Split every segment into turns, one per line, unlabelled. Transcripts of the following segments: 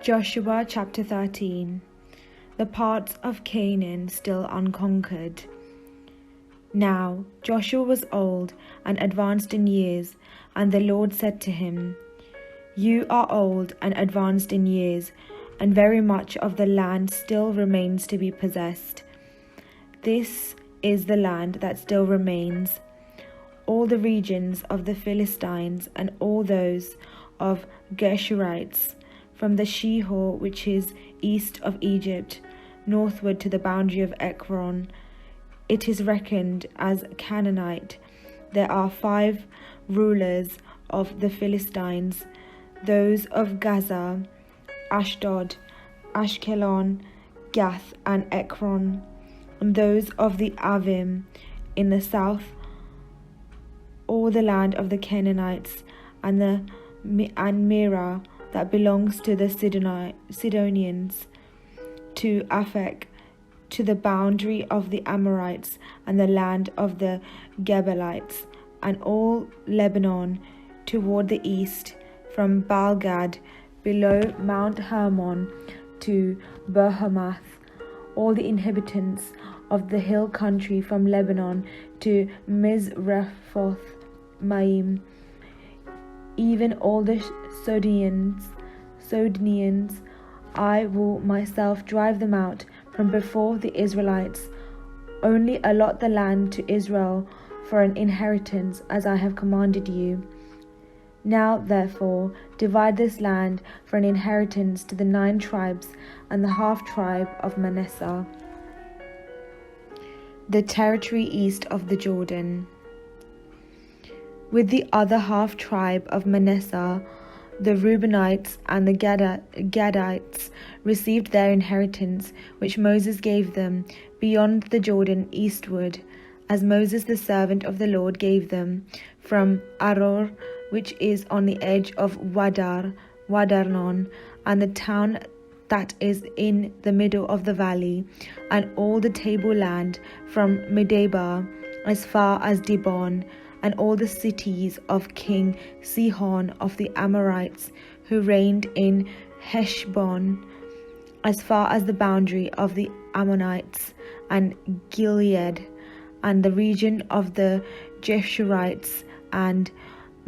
Joshua chapter 13. The parts of Canaan still unconquered. Now Joshua was old and advanced in years, and the Lord said to him, "You are old and advanced in years, and very much of the land still remains to be possessed. This is the land that still remains, all the regions of the Philistines and all those of Geshurites, from the Shihor, which is east of Egypt, northward to the boundary of Ekron. It is reckoned as Canaanite. There are 5 rulers of the Philistines, those of Gaza, Ashdod, Ashkelon, Gath, and Ekron, and those of the Avim in the south, all the land of the Canaanites, and Mira that belongs to the Sidonians, to Aphek, to the boundary of the Amorites, and the land of the Gebalites, and all Lebanon toward the east, from Baalgad below Mount Hermon to Berhamath, all the inhabitants of the hill country from Lebanon to Mizrephoth Maim, even all the Sodonians. I will myself drive them out from before the Israelites. Only allot the land to Israel for an inheritance, as I have commanded you. Now therefore divide this land for an inheritance to the 9 tribes and the half-tribe of Manasseh, the territory east of the Jordan. With the other half-tribe of Manasseh, the Reubenites and the Gadites received their inheritance, which Moses gave them, beyond the Jordan eastward, as Moses the servant of the Lord gave them, from Aror, which is on the edge of Wadarnon, and the town that is in the middle of the valley, and all the tableland from Medeba as far as Dibon, and all the cities of King Sihon of the Amorites, who reigned in Heshbon, as far as the boundary of the Ammonites, and Gilead, and the region of the Jeshurites and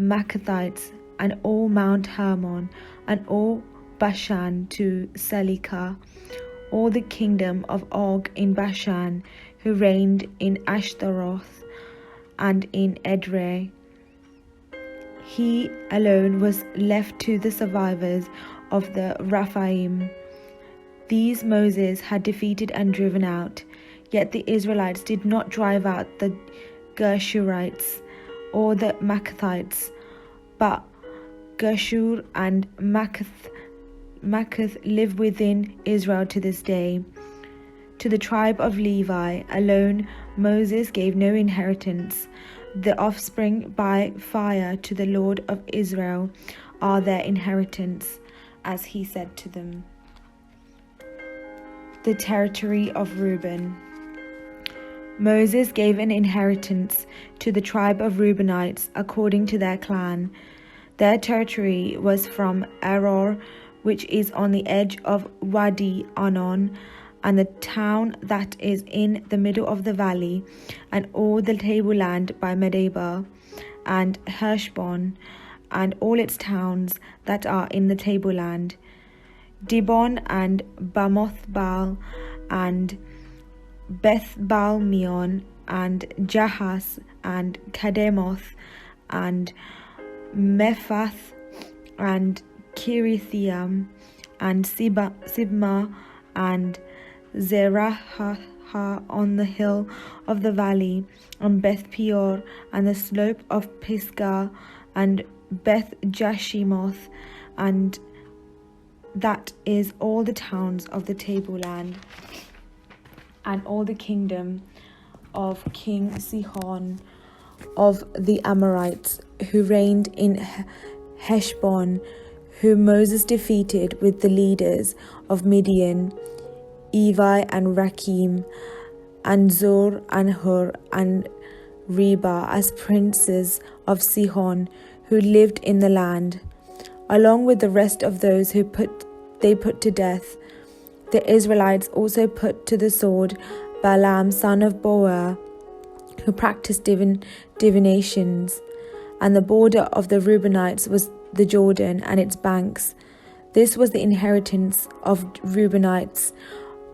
Maccathites, and all Mount Hermon, and all Bashan to Selika, all the kingdom of Og in Bashan, who reigned in Ashtaroth and in Edrei. He alone was left to the survivors of the Rephaim. These Moses had defeated and driven out, yet the Israelites did not drive out the Geshurites or the Maccathites, but Geshur and Maccath live within Israel to this day. To the tribe of Levi alone Moses gave no inheritance. The offspring by fire to the Lord of Israel are their inheritance, as he said to them. The territory of Reuben. Moses gave an inheritance to the tribe of Reubenites according to their clan. Their territory was from Aror, which is on the edge of Wadi Arnon, and the town that is in the middle of the valley, and all the tableland by Medeba, and Heshbon, and all its towns that are in the tableland, Dibon, and Bamoth-baal, and Beth-baal-meon, and Jahas, and Kedemoth, and Mephath, and Kirithiam, and Sibmah, and Zerahah on the hill of the valley, and Beth Peor, and the slope of Pisgah, and Beth Jashimoth, and that is all the towns of the tableland, and all the kingdom of King Sihon of the Amorites, who reigned in Heshbon, whom Moses defeated with the leaders of Midian, Evi and Rakim, and Zur and Hur and Reba as princes of Sihon, who lived in the land, along with the rest of those who put they put to death. The Israelites also put to the sword Balaam son of Beor, who practiced divinations, and the border of the Reubenites was the Jordan and its banks. This was the inheritance of Reubenites,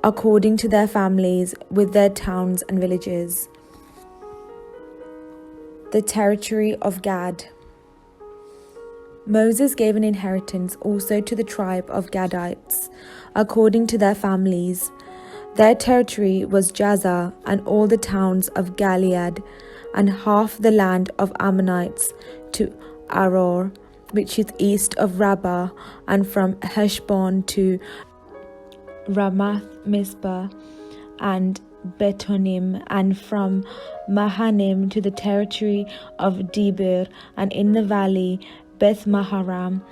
according to their families, with their towns and villages. The territory of Gad. Moses gave an inheritance also to the tribe of Gadites, according to their families. Their territory was Jazer and all the towns of Gilead, and half the land of Ammonites to Aror, which is east of Rabbah, and from Heshbon to Ramath Mizpah and Betonim, and from Mahanaim to the territory of Debir, and in the valley Beth Maharam,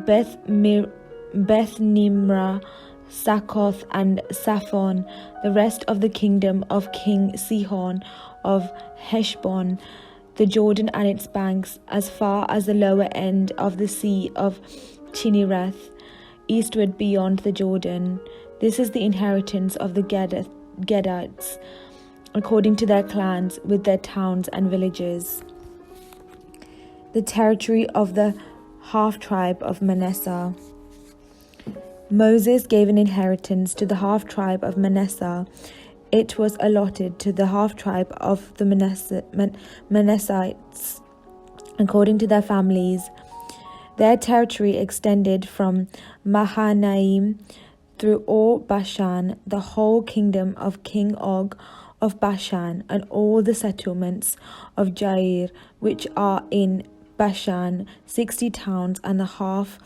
Beth Nimrah, Sakoth and Saphon, the rest of the kingdom of King Sihon of Heshbon, the Jordan and its banks, as far as the lower end of the sea of Chinnereth, eastward beyond the Jordan. This is the inheritance of the Gadites, according to their clans, with their towns and villages. The territory of the half-tribe of Manasseh. Moses gave an inheritance to the half-tribe of Manasseh. It was allotted to the half-tribe of the Manassites, according to their families. Their territory extended from Mahanaim through all Bashan, the whole kingdom of King Og of Bashan, and all the settlements of Jair, which are in Bashan, 60 towns and a half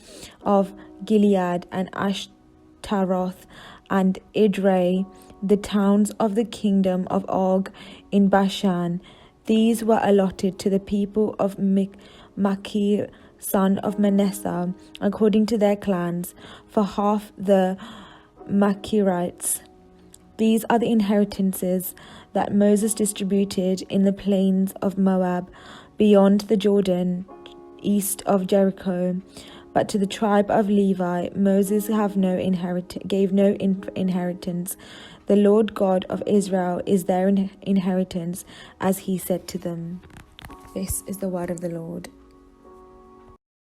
of Gilead, and Ashtaroth and Edrei, the towns of the kingdom of Og in Bashan. These were allotted to the people of Machir, son of Manasseh, according to their clans, for half the Machirites. These are the inheritances that Moses distributed in the plains of Moab, beyond the Jordan, east of Jericho. But to the tribe of Levi, Moses gave no inheritance. The Lord God of Israel is their inheritance, as he said to them. This is the word of the Lord.